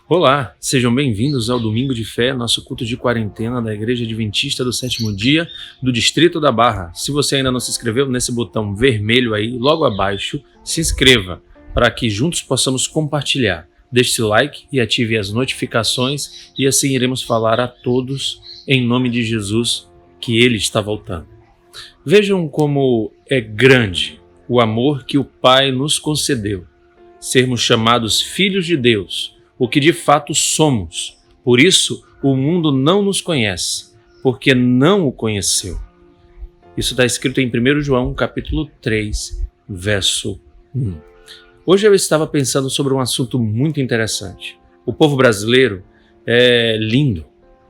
Olá, sejam bem-vindos ao Domingo de Fé, nosso culto de quarentena da Igreja Adventista do Sétimo Dia do Distrito da Barra. Se você ainda não se inscreveu, nesse botão vermelho aí, logo abaixo, se inscreva para que juntos possamos compartilhar. Deixe seu like e ative as notificações e assim iremos falar a todos em nome de Jesus que Ele está voltando. Vejam como é grande o amor que o Pai nos concedeu, sermos chamados filhos de Deus, o que de fato somos. Por isso, o mundo não nos conhece, porque não o conheceu. Isso está escrito em 1 João, capítulo 3, verso 1. Hoje eu estava pensando sobre um assunto muito interessante. O povo brasileiro é lindo.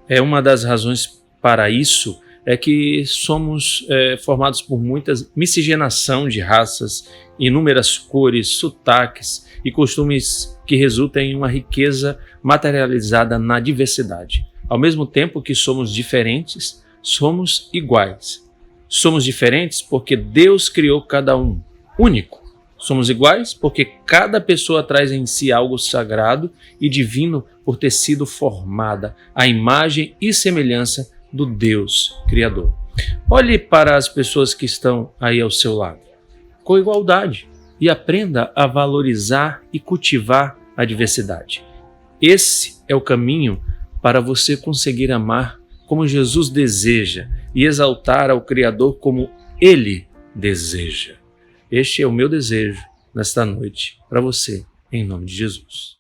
É uma das razões para isso é que somos formados por muita miscigenação de raças, inúmeras cores, sotaques e costumes que resultam em uma riqueza materializada na diversidade. Ao mesmo tempo que somos diferentes, somos iguais. Somos diferentes porque Deus criou cada um único. Somos iguais porque cada pessoa traz em si algo sagrado e divino por ter sido formada à imagem e semelhança do Deus Criador. Olhe para as pessoas que estão aí ao seu lado, com igualdade, e aprenda a valorizar e cultivar a diversidade. Esse é o caminho para você conseguir amar como Jesus deseja e exaltar ao Criador como Ele deseja. Este é o meu desejo nesta noite para você, em nome de Jesus.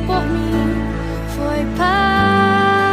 Por mim foi pago.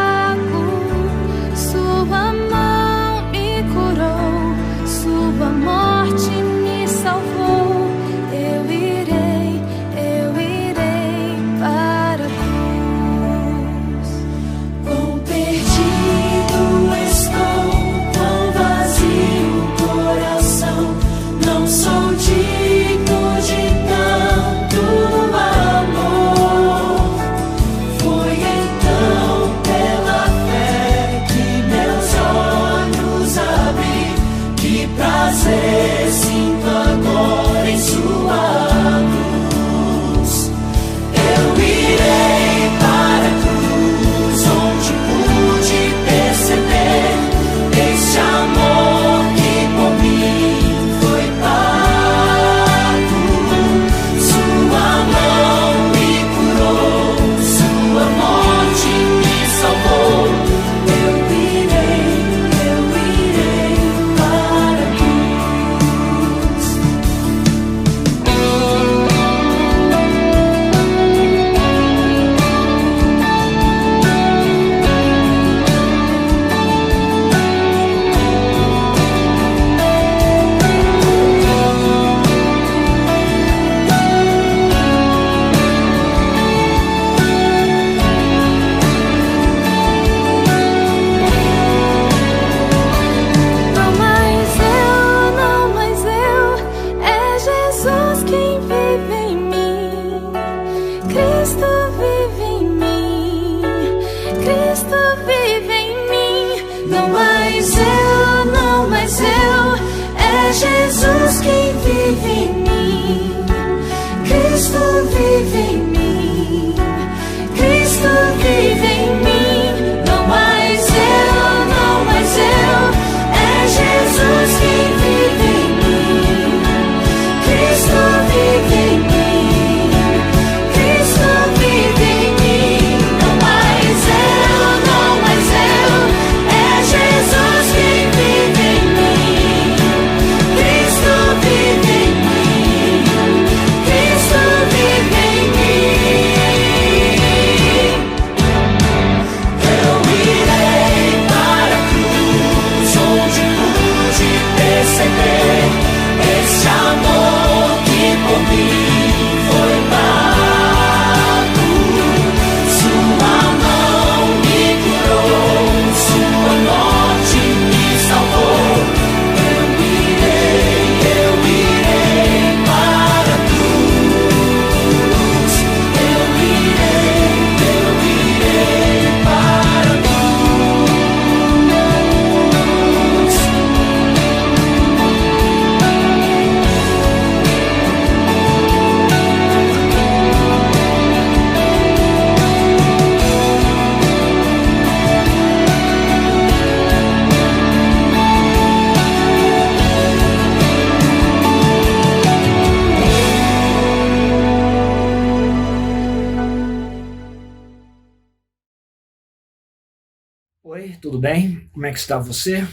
Oi, tudo bem? Como é que está você?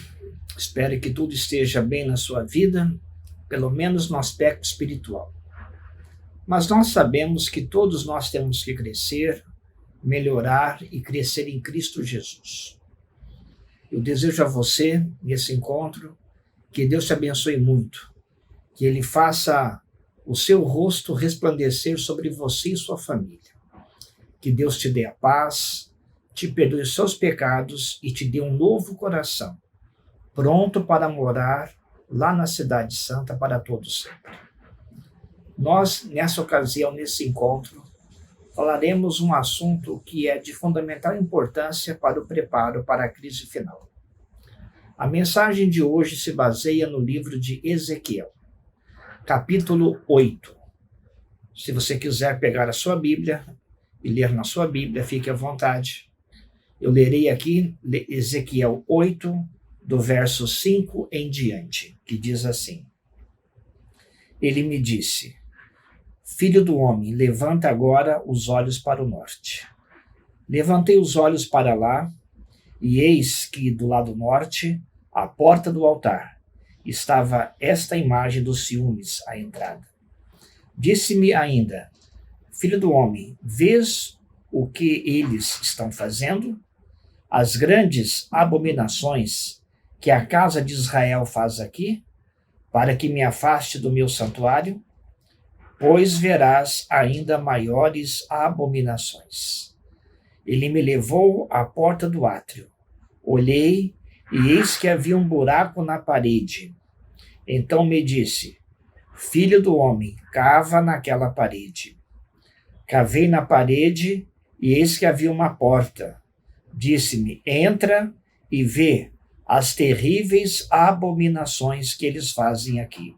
Espero que tudo esteja bem na sua vida, pelo menos no aspecto espiritual. Mas nós sabemos que todos nós temos que crescer, melhorar e crescer em Cristo Jesus. Eu desejo a você, nesse encontro, que Deus te abençoe muito, que Ele faça o seu rosto resplandecer sobre você e sua família. Que Deus te dê a paz, te perdoe os seus pecados e te dê um novo coração, pronto para morar lá na Cidade Santa para todos sempre. Nós, nessa ocasião, nesse encontro, falaremos um assunto que é de fundamental importância para o preparo para a crise final. A mensagem de hoje se baseia no livro de Ezequiel, capítulo 8. Se você quiser pegar a sua Bíblia e ler na sua Bíblia, fique à vontade. Eu lerei aqui Ezequiel 8, do verso 5 em diante, que diz assim: Ele me disse: Filho do homem, levanta agora os olhos para o norte. Levantei os olhos para lá, e eis que do lado norte, à porta do altar, estava esta imagem dos ciúmes à entrada. Disse-me ainda: Filho do homem, vês o que eles estão fazendo? As grandes abominações que a casa de Israel faz aqui, para que me afaste do meu santuário? Pois verás ainda maiores abominações. Ele me levou à porta do átrio. Olhei, e eis que havia um buraco na parede. Então me disse: Filho do homem, cava naquela parede. Cavei na parede, e eis que havia uma porta. Disse-me: Entra e vê as terríveis abominações que eles fazem aqui.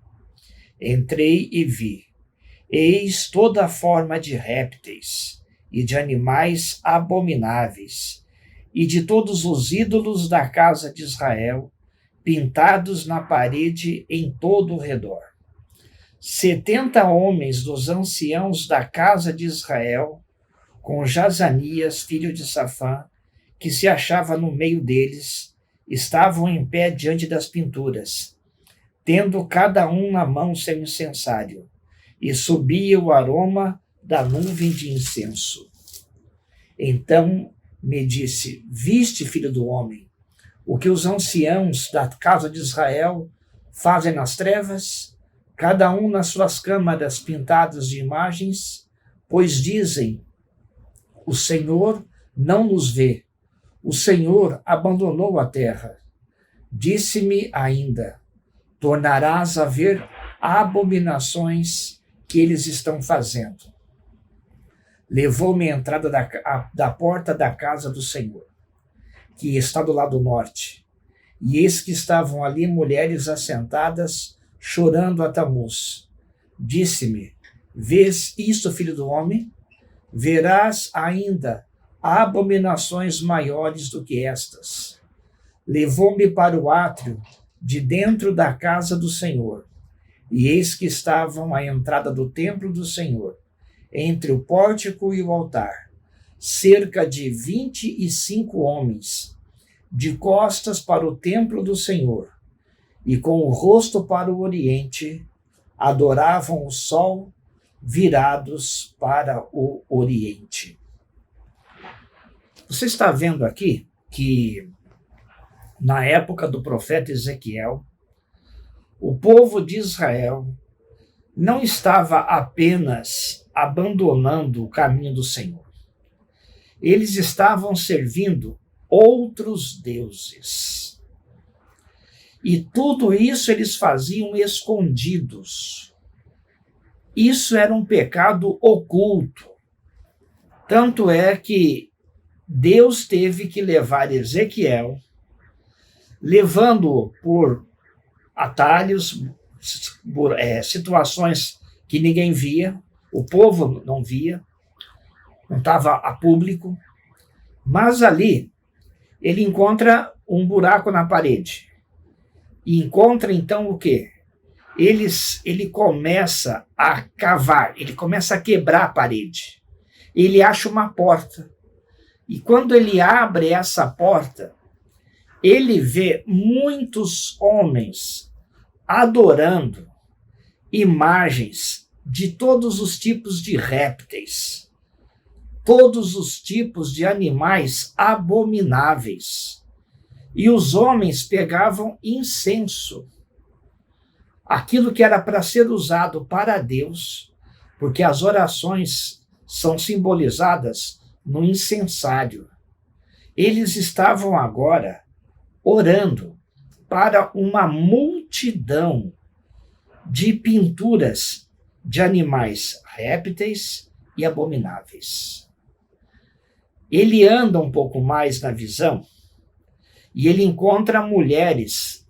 Entrei e vi. Eis toda forma de répteis e de animais abomináveis, e de todos os ídolos da casa de Israel, pintados na parede em todo o redor. 70 homens dos anciãos da casa de Israel, com Jazanias, filho de Safã, que se achava no meio deles, estavam em pé diante das pinturas, tendo cada um na mão seu incensário, e subia o aroma da nuvem de incenso. Então me disse: Viste, filho do homem, o que os anciãos da casa de Israel fazem nas trevas, cada um nas suas câmaras pintadas de imagens? Pois dizem: O Senhor não nos vê, o Senhor abandonou a terra. Disse-me ainda: Tornarás a ver abominações que eles estão fazendo. Levou-me à entrada da porta da casa do Senhor, que está do lado norte, e eis que estavam ali mulheres assentadas, chorando a Tamuz. Disse-me: Vês isto, filho do homem? Verás ainda abominações maiores do que estas. Levou-me para o átrio de dentro da casa do Senhor, e eis que estavam à entrada do templo do Senhor, entre o pórtico e o altar, cerca de 25 homens, de costas para o templo do Senhor, e com o rosto para o oriente, adoravam o sol, virados para o oriente. Você está vendo aqui que, na época do profeta Ezequiel, o povo de Israel não estava apenas abandonando o caminho do Senhor. Eles estavam servindo outros deuses. E tudo isso eles faziam escondidos. Isso era um pecado oculto. Tanto é que Deus teve que levar Ezequiel, levando-o por atalhos, situações que ninguém via, o povo não via, não estava a público, mas ali ele encontra um buraco na parede. E encontra então o quê? Ele começa a cavar, ele começa a quebrar a parede. Ele acha uma porta. E quando ele abre essa porta, ele vê muitos homens adorando imagens de todos os tipos de répteis, todos os tipos de animais abomináveis. E os homens pegavam incenso, aquilo que era para ser usado para Deus, porque as orações são simbolizadas no incensário. Eles estavam agora orando para uma multidão de pinturas de animais répteis e abomináveis. Ele anda um pouco mais na visão e ele encontra mulheres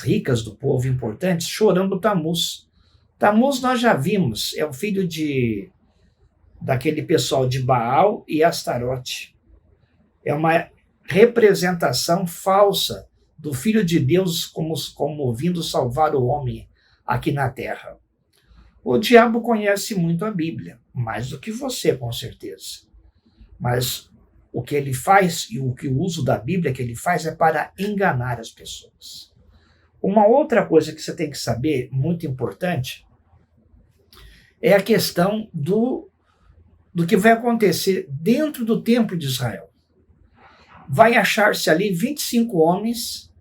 ricas do povo importantes, chorando Tamuz. Tamuz nós já vimos, é o filho daquele pessoal de Baal e Astarote. É uma representação falsa do Filho de Deus como vindo salvar o homem aqui na terra. O diabo conhece muito a Bíblia, mais do que você, com certeza. Mas o que ele faz e o uso da Bíblia que ele faz é para enganar as pessoas. Uma outra coisa que você tem que saber, muito importante, é a questão do que vai acontecer dentro do templo de Israel. Vai achar-se ali 25 homens,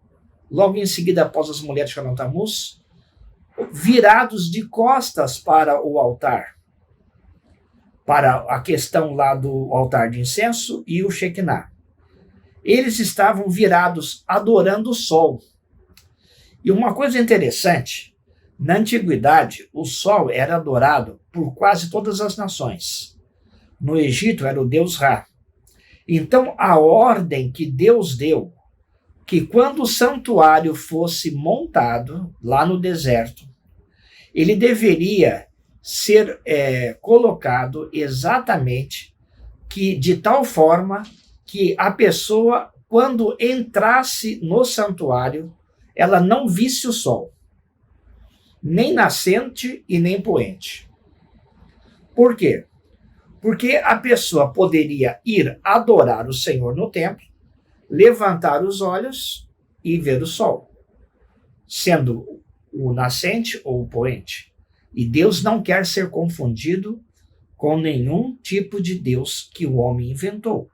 logo em seguida, após as mulheres de Tamuz, virados de costas para o altar, para a questão lá do altar de incenso e o Shekinah. Eles estavam virados adorando o sol. E uma coisa interessante, na antiguidade, o sol era adorado por quase todas as nações. No Egito era o deus Ra. Então, a ordem que Deus deu, que quando o santuário fosse montado lá no deserto, ele deveria ser colocado exatamente de tal forma que a pessoa, quando entrasse no santuário, ela não visse o sol, nem nascente e nem poente. Por quê? Porque a pessoa poderia ir adorar o Senhor no templo, levantar os olhos e ver o sol, sendo o nascente ou o poente. E Deus não quer ser confundido com nenhum tipo de Deus que o homem inventou.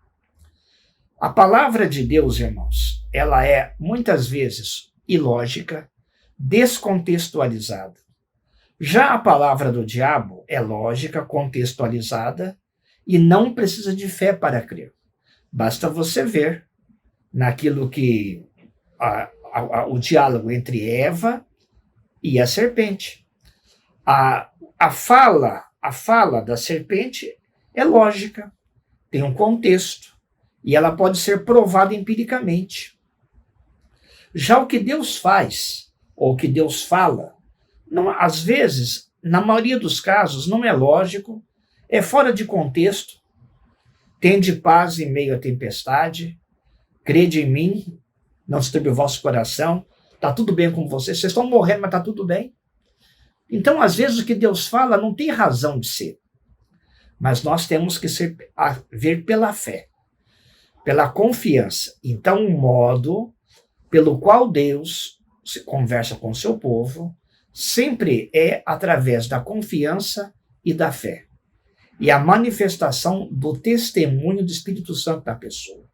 A palavra de Deus, irmãos, ela é muitas vezes ilógica, descontextualizada. Já a palavra do diabo é lógica, contextualizada e não precisa de fé para crer. Basta você ver naquilo que o diálogo entre Eva e a serpente. A fala da serpente é lógica, tem um contexto e ela pode ser provada empiricamente. Já o que Deus faz ou o que Deus fala, não, às vezes, na maioria dos casos, não é lógico, é fora de contexto. Tende paz em meio à tempestade, crede em mim, não se turbe o vosso coração, está tudo bem com vocês estão morrendo, mas está tudo bem. Então, às vezes, o que Deus fala não tem razão de ser, mas nós temos que ver pela fé, pela confiança. Então, um modo pelo qual Deus se conversa com o seu povo sempre é através da confiança e da fé. E a manifestação do testemunho do Espírito Santo da pessoa.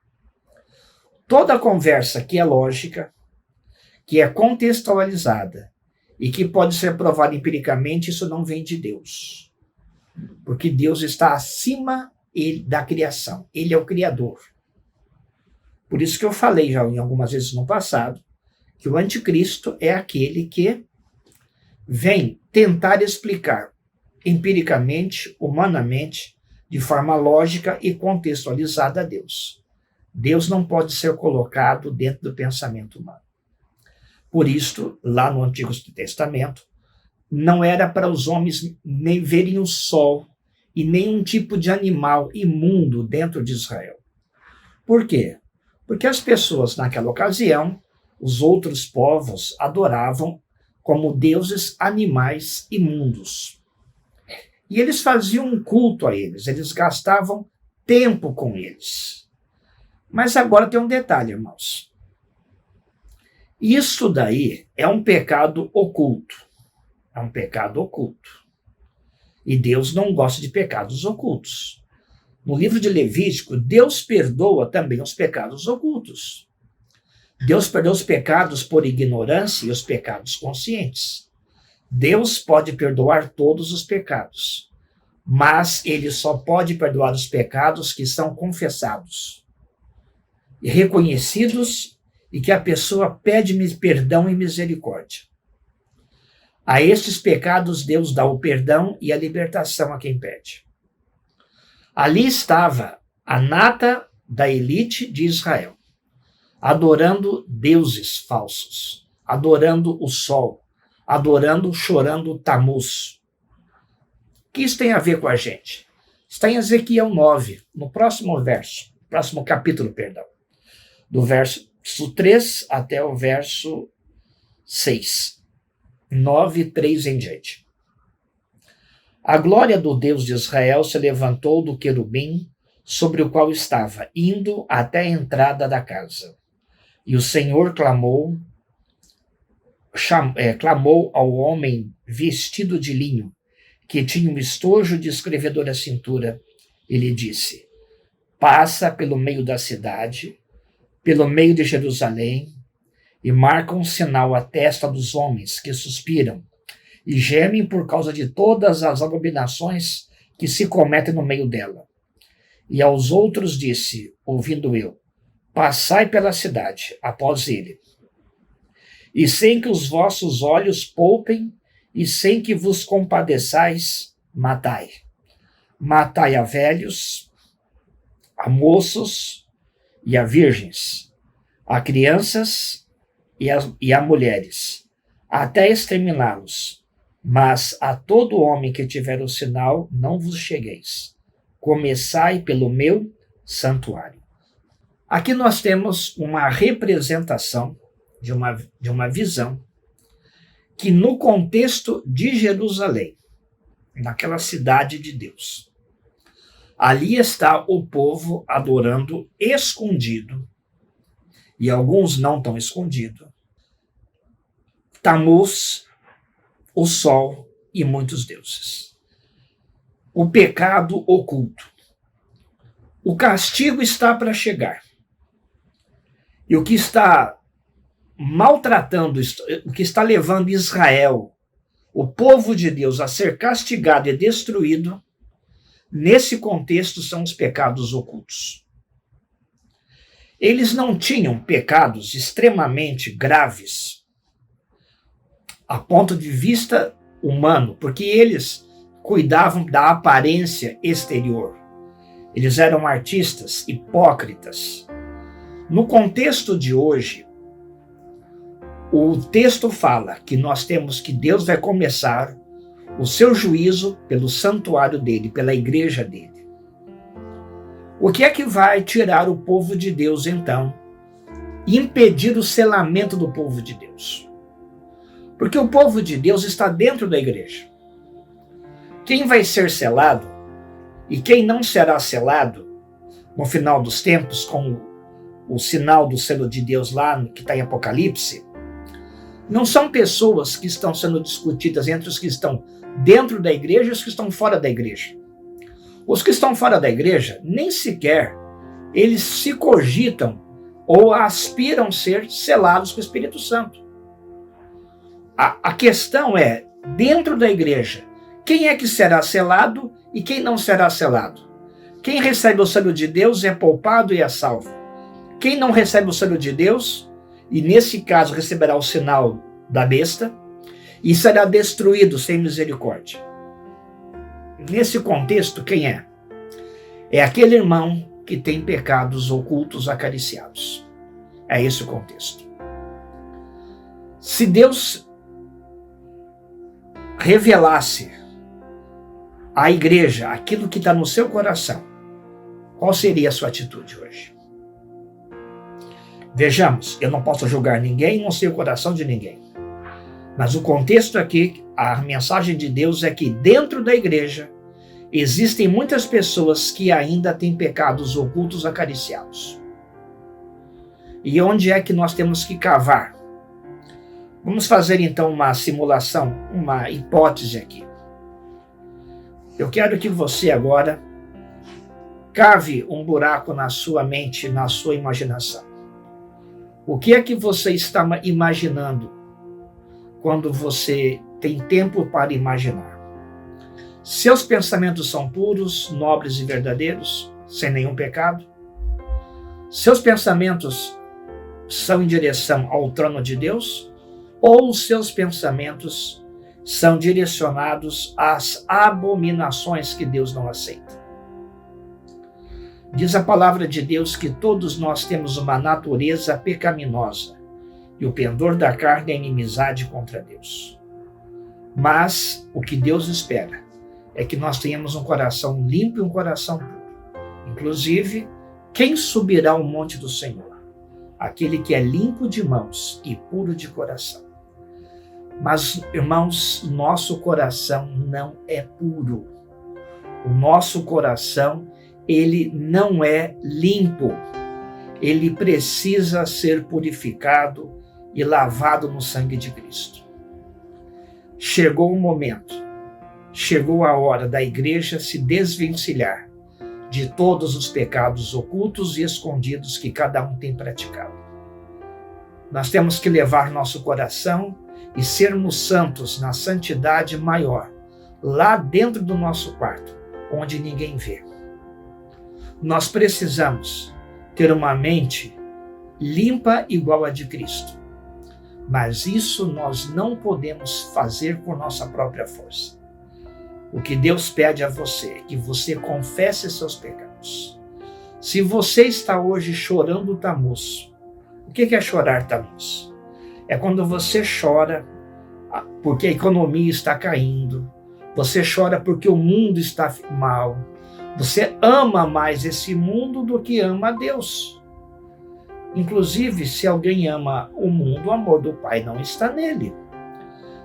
Toda conversa que é lógica, que é contextualizada e que pode ser provada empiricamente, isso não vem de Deus. Porque Deus está acima da criação. Ele é o Criador. Por isso que eu falei já em algumas vezes no passado que o anticristo é aquele que vem tentar explicar empiricamente, humanamente, de forma lógica e contextualizada a Deus. Deus não pode ser colocado dentro do pensamento humano. Por isso, lá no Antigo Testamento, não era para os homens nem verem o sol e nenhum tipo de animal imundo dentro de Israel. Por quê? Porque as pessoas naquela ocasião, os outros povos, adoravam como deuses animais imundos. E eles faziam um culto a eles gastavam tempo com eles. Mas agora tem um detalhe, irmãos. Isso daí é um pecado oculto. É um pecado oculto. E Deus não gosta de pecados ocultos. No livro de Levítico, Deus perdoa também os pecados ocultos. Deus perdoa os pecados por ignorância e os pecados conscientes. Deus pode perdoar todos os pecados, mas ele só pode perdoar os pecados que são confessados e reconhecidos e que a pessoa pede perdão e misericórdia. A estes pecados Deus dá o perdão e a libertação a quem pede. Ali estava a nata da elite de Israel, adorando deuses falsos, adorando o sol, adorando, chorando Tamuz. O que isso tem a ver com a gente? Está em Ezequiel 9, no próximo capítulo, do verso 3 até o verso 6. 9, 3 em diante. A glória do Deus de Israel se levantou do querubim sobre o qual estava, indo até a entrada da casa. E o Senhor clamou ao homem vestido de linho, que tinha um estojo de escrevedor à cintura, e lhe disse: passa pelo meio da cidade, pelo meio de Jerusalém, e marca um sinal à testa dos homens que suspiram e gemem por causa de todas as abominações que se cometem no meio dela. E aos outros disse, ouvindo eu: passai pela cidade após ele, e sem que os vossos olhos poupem, e sem que vos compadeçais, matai. Matai a velhos, a moços e a virgens, a crianças e a mulheres, até exterminá-los. Mas a todo homem que tiver o sinal, não vos chegueis. Começai pelo meu santuário. Aqui nós temos uma representação de uma visão que no contexto de Jerusalém, naquela cidade de Deus, ali está o povo adorando escondido, e alguns não tão escondido, Tamuz, o sol e muitos deuses. O pecado oculto. O castigo está para chegar. E o que está maltratando, o que está levando Israel, o povo de Deus, a ser castigado e destruído, nesse contexto são os pecados ocultos. Eles não tinham pecados extremamente graves a ponto de vista humano, porque eles cuidavam da aparência exterior. Eles eram artistas, hipócritas. No contexto de hoje, o texto fala que Deus vai começar o seu juízo pelo santuário dele, pela igreja dele. O que é que vai tirar o povo de Deus, então? Impedir o selamento do povo de Deus. Porque o povo de Deus está dentro da igreja. Quem vai ser selado e quem não será selado no final dos tempos, com o sinal do selo de Deus lá, que está em Apocalipse, não são pessoas que estão sendo discutidas entre os que estão dentro da igreja e os que estão fora da igreja. Os que estão fora da igreja, nem sequer eles se cogitam ou aspiram ser selados com o Espírito Santo. A questão é, dentro da igreja, quem é que será selado e quem não será selado? Quem recebe o selo de Deus é poupado e é salvo. Quem não recebe o selo de Deus, e nesse caso receberá o sinal da besta, e será destruído sem misericórdia. Nesse contexto, quem é? É aquele irmão que tem pecados ocultos acariciados. É esse o contexto. Se Deus revelasse à igreja aquilo que está no seu coração, qual seria a sua atitude hoje? Vejamos, eu não posso julgar ninguém, não sei o coração de ninguém. Mas o contexto aqui, a mensagem de Deus é que dentro da igreja existem muitas pessoas que ainda têm pecados ocultos acariciados. E onde é que nós temos que cavar Vamos fazer então uma simulação, uma hipótese aqui. Eu quero que você agora cave um buraco na sua mente, na sua imaginação. O que é que você está imaginando quando você tem tempo para imaginar? Seus pensamentos são puros, nobres e verdadeiros, sem nenhum pecado? Seus pensamentos são em direção ao trono de Deus? Ou os seus pensamentos são direcionados às abominações que Deus não aceita? Diz a palavra de Deus que todos nós temos uma natureza pecaminosa e o pendor da carne é inimizade contra Deus. Mas o que Deus espera é que nós tenhamos um coração limpo e um coração puro. Inclusive, quem subirá ao monte do Senhor? Aquele que é limpo de mãos e puro de coração. Mas, irmãos, nosso coração não é puro. O nosso coração, ele não é limpo. Ele precisa ser purificado e lavado no sangue de Cristo. Chegou o momento, chegou a hora da igreja se desvencilhar de todos os pecados ocultos e escondidos que cada um tem praticado. Nós temos que levar nosso coração e sermos santos na santidade maior, lá dentro do nosso quarto, onde ninguém vê. Nós precisamos ter uma mente limpa igual a de Cristo. Mas isso nós não podemos fazer por nossa própria força. O que Deus pede a você é que você confesse seus pecados. Se você está hoje chorando o tamuço, o que é chorar tamuço? É quando você chora porque a economia está caindo, você chora porque o mundo está mal, você ama mais esse mundo do que ama a Deus. Inclusive, se alguém ama o mundo, o amor do Pai não está nele.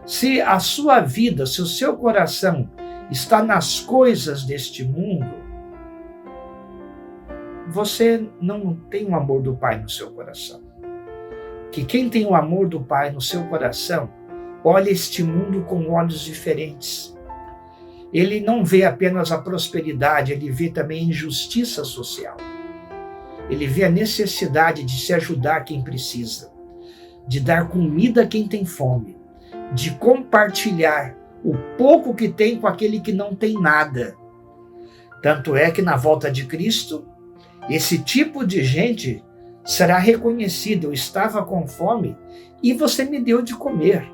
Se a sua vida, se o seu coração está nas coisas deste mundo, você não tem o amor do Pai no seu coração. Que quem tem o amor do Pai no seu coração, olha este mundo com olhos diferentes. Ele não vê apenas a prosperidade, ele vê também a injustiça social. Ele vê a necessidade de se ajudar quem precisa, de dar comida a quem tem fome, de compartilhar o pouco que tem com aquele que não tem nada. Tanto é que na volta de Cristo, esse tipo de gente será reconhecido. Eu estava com fome e você me deu de comer.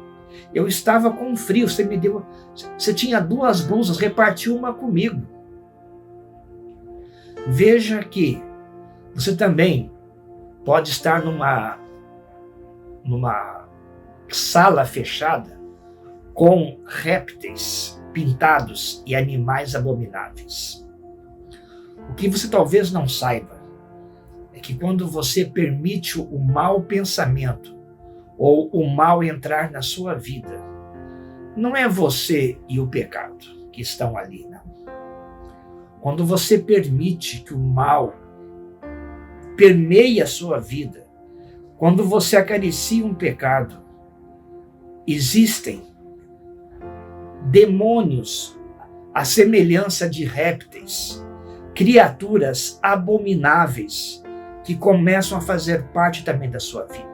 Eu estava com frio, você me deu. Você tinha 2 blusas, repartiu uma comigo. Veja que você também pode estar numa sala fechada com répteis pintados e animais abomináveis. O que você talvez não saiba é que quando você permite o mau pensamento ou o mal entrar na sua vida, não é você e o pecado que estão ali, não. Quando você permite que o mal permeie a sua vida, quando você acaricia um pecado, existem demônios à semelhança de répteis, criaturas abomináveis que começam a fazer parte também da sua vida.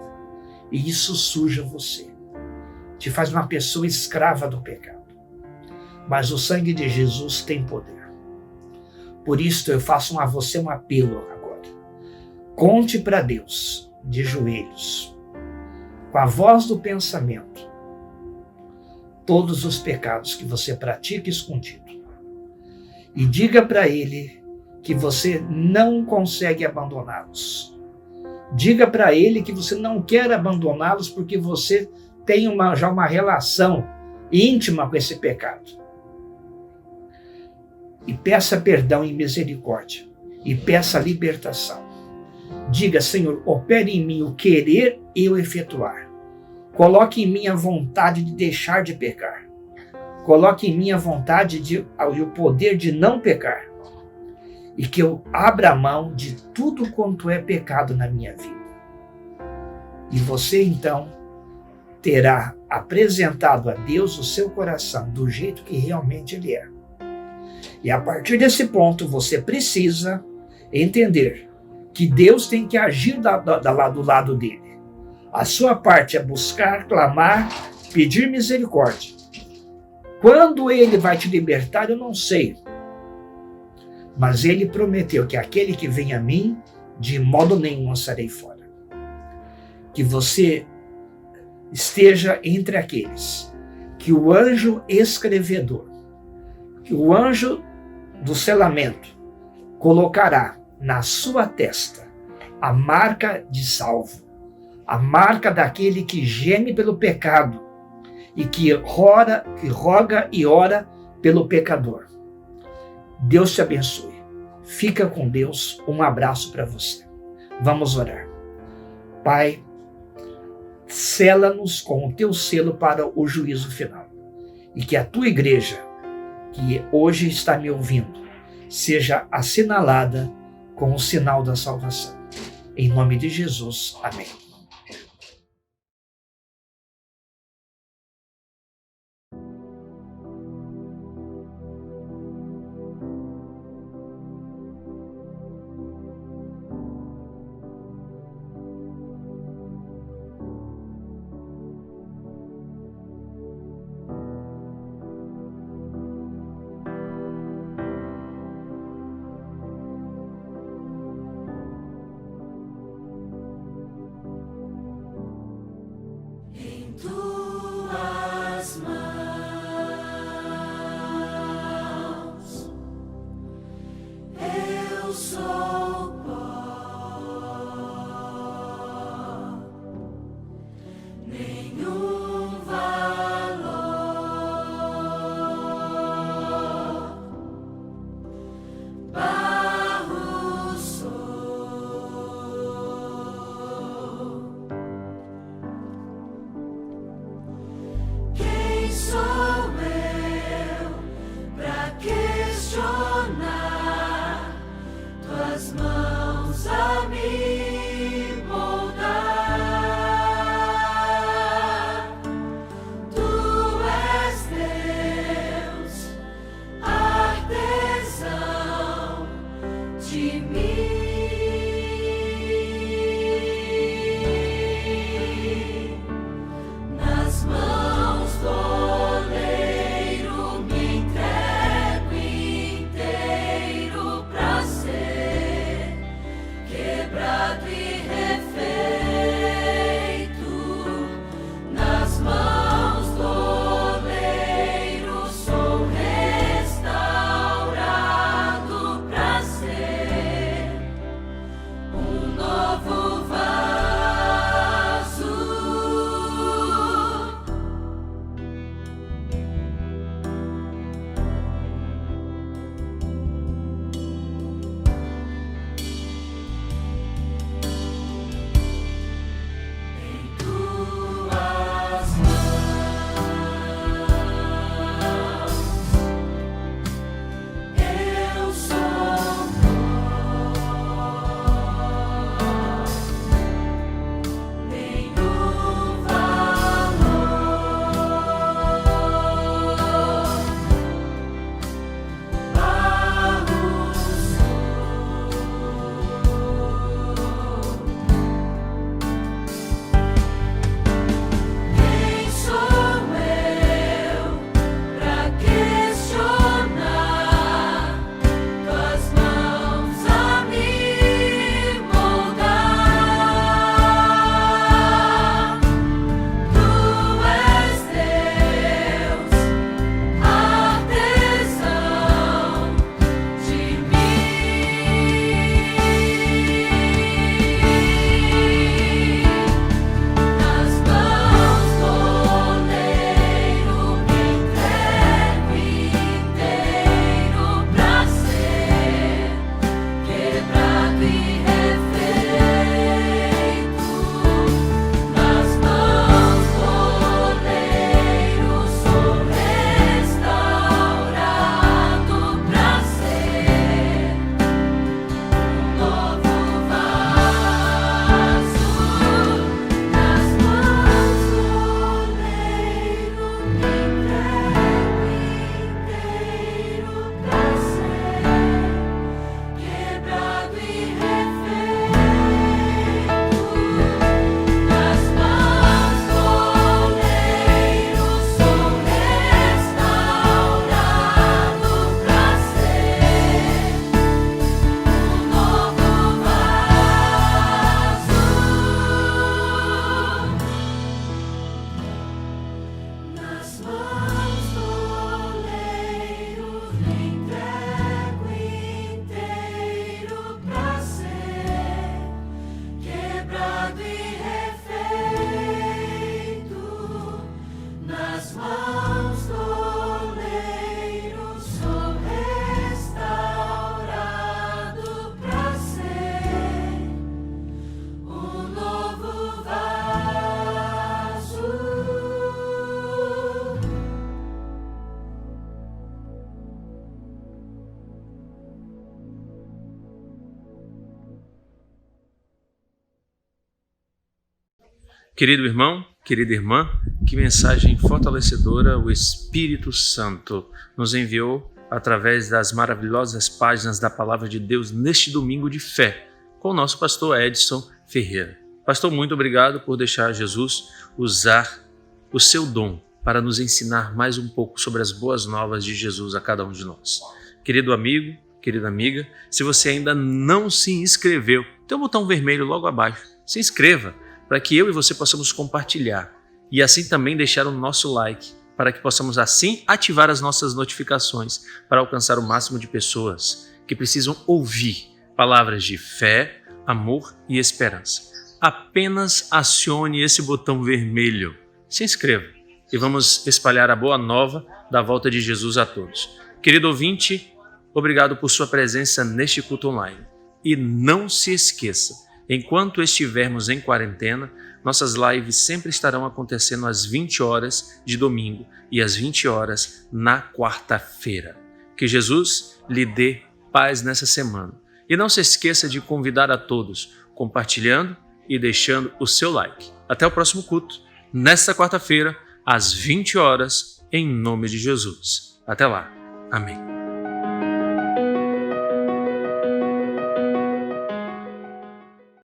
E isso suja você, te faz uma pessoa escrava do pecado. Mas o sangue de Jesus tem poder. Por isso eu faço a você um apelo agora. Conte para Deus, de joelhos, com a voz do pensamento, todos os pecados que você pratica escondido. E diga para Ele que você não consegue abandoná-los. Diga para Ele que você não quer abandoná-los porque você tem já uma relação íntima com esse pecado. E peça perdão e misericórdia. E peça libertação. Diga, Senhor, opere em mim o querer e o efetuar. Coloque em mim a vontade de deixar de pecar. Coloque em mim a vontade e o poder de não pecar. E que eu abra mão de tudo quanto é pecado na minha vida. E você, então, terá apresentado a Deus o seu coração do jeito que realmente ele é. E a partir desse ponto, você precisa entender que Deus tem que agir do lado dele. A sua parte é buscar, clamar, pedir misericórdia. Quando ele vai te libertar, eu não sei. Mas ele prometeu que aquele que vem a mim, de modo nenhum lançarei fora. Que você esteja entre aqueles que o anjo escrevedor, que o anjo do selamento colocará na sua testa a marca de salvo, a marca daquele que geme pelo pecado e que roga e ora pelo pecador. Deus te abençoe. Fica com Deus. Um abraço para você. Vamos orar. Pai, sela-nos com o teu selo para o juízo final. E que a tua igreja, que hoje está me ouvindo, seja assinalada com o sinal da salvação. Em nome de Jesus. Amém. Querido irmão, querida irmã, que mensagem fortalecedora o Espírito Santo nos enviou através das maravilhosas páginas da Palavra de Deus neste domingo de fé, com o nosso pastor Edson Ferreira. Pastor, muito obrigado por deixar Jesus usar o seu dom para nos ensinar mais um pouco sobre as boas novas de Jesus a cada um de nós. Querido amigo, querida amiga, se você ainda não se inscreveu, tem um botão vermelho logo abaixo. Se inscreva para que eu e você possamos compartilhar e assim também deixar o nosso like, para que possamos assim ativar as nossas notificações para alcançar o máximo de pessoas que precisam ouvir palavras de fé, amor e esperança. Apenas acione esse botão vermelho. Se inscreva e vamos espalhar a boa nova da volta de Jesus a todos. Querido ouvinte, obrigado por sua presença neste culto online. E não se esqueça, enquanto estivermos em quarentena, nossas lives sempre estarão acontecendo às 20 horas de domingo e às 20 horas na quarta-feira. Que Jesus lhe dê paz nessa semana. E não se esqueça de convidar a todos, compartilhando e deixando o seu like. Até o próximo culto, nesta quarta-feira, às 20 horas, em nome de Jesus. Até lá. Amém.